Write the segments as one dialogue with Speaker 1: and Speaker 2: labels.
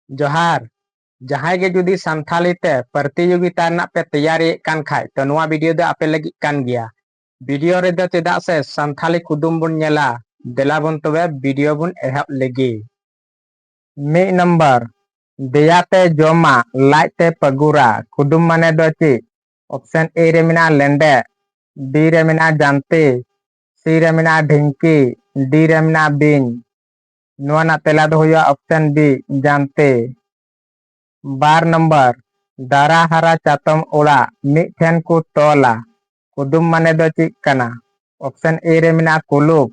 Speaker 1: जोहार जहां गे जुदी संथाली ते प्रतियोगिता रना पे तैयारी कान खाय तो नोआ वीडियो दो आपे लगी कान गया। वीडियो रे दो चेदा से संथाली कुदुम बुन नेला देला बुन तबे वीडियो बुन एहब लगी। मी नंबर देयाते जोमा लाइते पगुरा कुदुम माने दो ची। ऑप्शन ए रे मिना लेंडे, बी रे मिना जानती, सी रे मिना ढिंकी, डी रे मिना बिन। नोआ ना तेला दो हुआ ऑप्शन बी जानते। बार नंबर दारा हरा चातम ओड़ा मिठेन को तोला कुदुम माने दो चिक कना। ऑप्शन ए रे मिना कुलुप,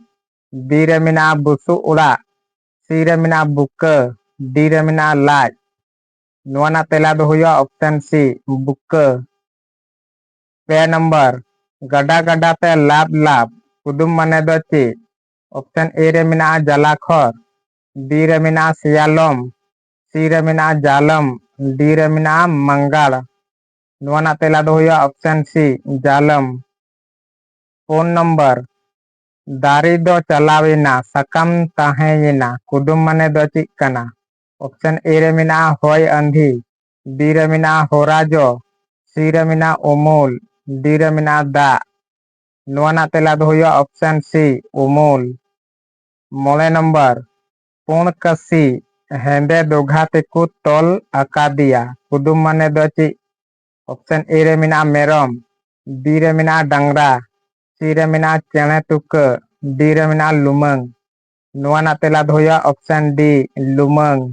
Speaker 1: बी रे मिना बुसु ओड़ा, सी रे मिना बुक, डी रे मिना लाज। नोआ ना तेला दो हुआ ऑप्शन सी बुक। पे नंबर गडा गडा ते लाभ लाभ कुदुम माने दो चिक। ऑप्शन ए रे मिना जलाखर, बी रे मिना सियालम, सी रे मिना जालम, डी रे मिना मंगल। नोआ ना तेला दो हुआ ऑप्शन सी जालम। फोन नंबर दारी दो चलाविना सकम ताहेयिना कुदुम माने दो चिक कना। ऑप्शन ए रे मिना होय अंधी, बी रे मिना होराजो, सी रे मिना उमूल, डी रे मिना दा। नोआ ना तेला दो हुआ ऑप्शन सी उमूल। मोले नंबर पुण कसी हेंदे दोघा तेकु तोल अकादिया कुदुम माने दो ची। ऑप्शन ए रे मिना मेरम, बी रे मिना डंगरा, सी रे मिना चेणे तुक, डी रे मिना लुमंग। नोआ ना तेला दो हुआ ऑप्शन डी लुमंग।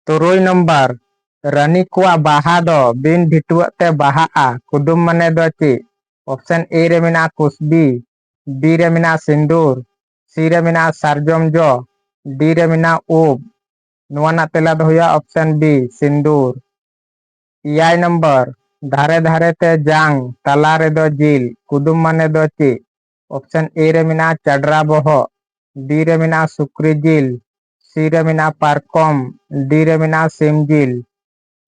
Speaker 1: तुरुई नंबर रानी कुआ बाहा दो बिन भिटुअते बाहा आ कुदुम माने दो ची। ऑप्शन ए रे मिना कुसबी, बी रे मिना सिंदूर, सी रे मिना सारजम जो, डी रे मिना उब। नोआ ना तेला दो हुआ ऑप्शन बी सिंदूर। इयाय नंबर धारे धारे ते जांग तला रे दो जिल कुदुम माने दो ची। ऑप्शन ए रे मिना चडरा बोहो, बी रे मिना सुक्री जिल, सी रे मिना पारकम, डी रे मिना सिम जिल।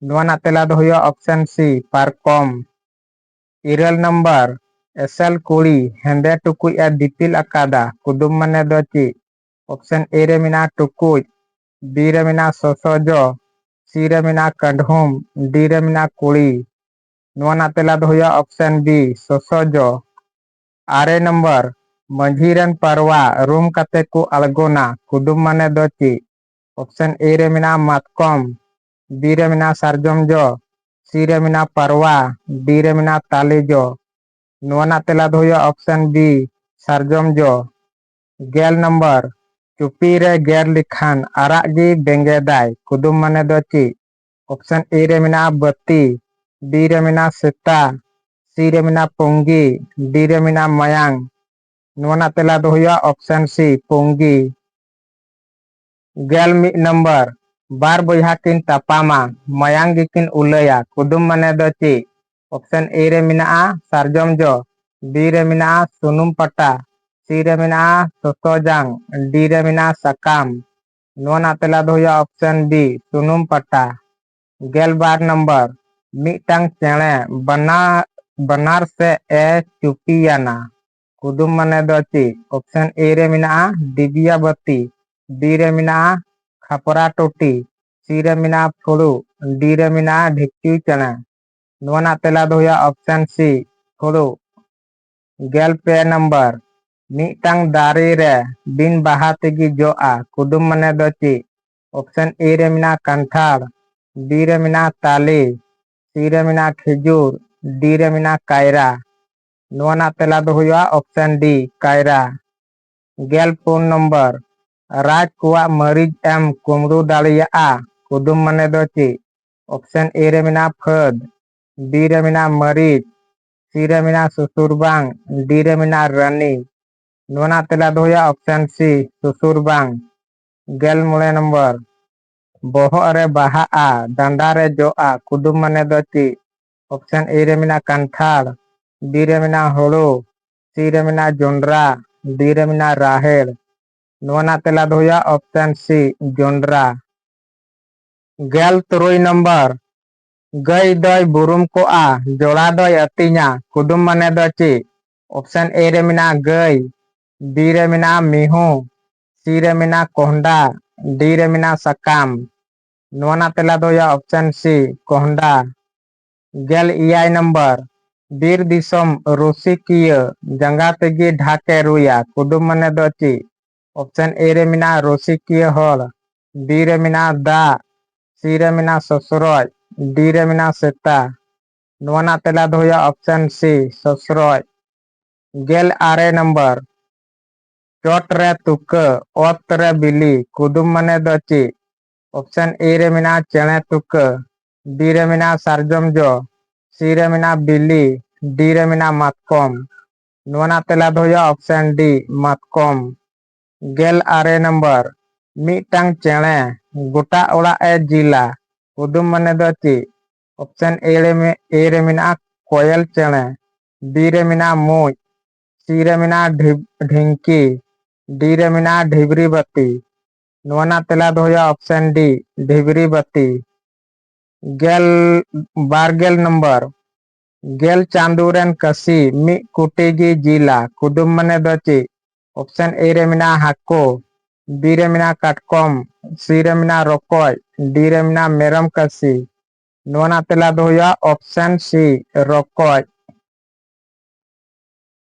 Speaker 1: नोआ ना तेला दो हुआ ऑप्शन सी पारकम। इरल नंबर एसल कुड़ी हेंदे टुकुई ए दिपिल अकादा कुदुम माने दो ची। ऑप्शन ए रे मिना टुकुज, बी रे मिना सोसोजो, सी रे मिना कंढुम, डी रे मिना कुड़ी। नोआ ना तेला दो हुआ ऑप्शन बी सोसोजो। आरे नंबर मंझीरन परवा रूम कते को अलगोना कुदुम माने दो ची। ऑप्शन ए रे मिना मातकम, बी रे मिना सारजम जो, सी रे मिना परवा, डी रे मिना ताली जो। नोआ ना तेला दो हुआ ऑप्शन बी सारजम जो। गेल नंबर चुपी रे गेर लिखान आरागी बेंगेदाय कुदुम माने दो ची। ऑप्शन ए रे मिना बत्ती, बी रे मिना सेता, सी रे मिना पोंगी, डी रे मिना मयांग। नोआ ना तेला दो हुआ ऑप्शन सी पोंगी। गेल मिट नंबर बार बोहा किन तपामा मयांग गिकिन उलया कुदुम माने दो ची। ऑप्शन ए रे मिना सारजम जो, बी रे मिना सुनुम पटा, सी रे मिना सोसोजांग, डी रे मिना सकाम। नोआ ना तेला दो हुआ ऑप्शन बी सुनुम पटा। गेल बार नंबर मिटंग चेणे बना बनार से ए चुपियाना कुदुम माने दो ची। ऑप्शन ए रे मिना दिबिया बत्ती, बी रे मिना खपरा टोटी, सी रे मिना फुड़ू, डी रे मिना ढिक्की चना। नोआ ना तेला दो हुआ ऑप्शन सी फुड़ू। गेल पे नंबर मिटंग दारी रे बिन बाहा तेगी जो आ कुदुम माने दो ची। ऑप्शन ए रे मिना कंठार, बी रे मिना ताली, सी रे मिना खिजूर, डी रे मिना कायरा। नोआ ना तेला दो हुआ ऑप्शन डी कायरा। गेल फोन नंबर राज कुआ मरीज एम कुमरू दाड़िया कुदुम माने दो ची। ऑप्शन ए रे मिना फद, बी रे मिना मरीज, सी रे मिना सुसुरबांग, डी रे मिना रानी। नोआ ना तेला दो हुआ ऑप्शन सी सुसुरबांग। गेल मोले नंबर बोहो रे बाहा डंडा रे जो कुदुम माने दो ची। ऑप्शन ए रे मिना कंठार, बी रे मिना होड़ो, सी रे मिना जोंड्रा, डी रे मिना राहेड़। नोआ ना तेला दो हुआ ऑप्शन सी जोंड्रा। गेल तुरुई नंबर गई दई बुरुम को जोड़ा दई अतिया कुदुम माने दो ची। ऑप्शन ए रे मिना गई, बी रे मिना मिहू, सी रे मिना कोहंडा, डी रे मिना सकाम। ᱱᱚᱣᱟ ᱨᱮᱱᱟᱜ ᱛᱮᱞᱟ ᱫᱚ ᱦᱩᱭᱩᱜᱼᱟ ᱚᱯᱥᱮᱱ ᱥᱤ ᱠᱚᱦᱰᱟ। 14 नंबर बीर दिसोम रुसिकिया जंगा तेगी ढाके रुया कुदुम मने दो ची। ऑप्शन ए रे मिना रुसिकिया हॉल, बी रे मिना दा, सी रे मिना ससुरज, डी रे मिना सेता। नोना ना तेला दो हुआ ऑप्शन सी ससुरज। 18 नंबर चोट रे तुका ओत रे बिली कुदुम मने दो ची। ऑप्शन ए रे मिना चेणे तुका, बी रे मिना सारजम जो, सी रे मिना बिली, डी रे मिना मातकम। नोना ना तेला दो हुआ ऑप्शन डी मातकम। 18 नंबर मिटंग चेणे गोटा ओड़ा ए जिला कुदुम मने दो ची। ऑप्शन ए रे मिना कोयल चेणे, बी रे मिना मूज, सी रे मिना ढिंकी, डी रे मिना ढिबरी बत्ती। नोना ना तेला दो हुआ ऑप्शन डी ढिबरी बत्ती। 12 नंबर गेल चांदूरन कसी मी कुटीगी जिला कुदुम मने दो ची। ऑप्शन ए रे मिना हाको, बी रे मिना काटकम, सी रे मिना रोकोय, डी रे मिना मेरम कसी। नोना तेला दो हुआ ऑप्शन सी रोकोय।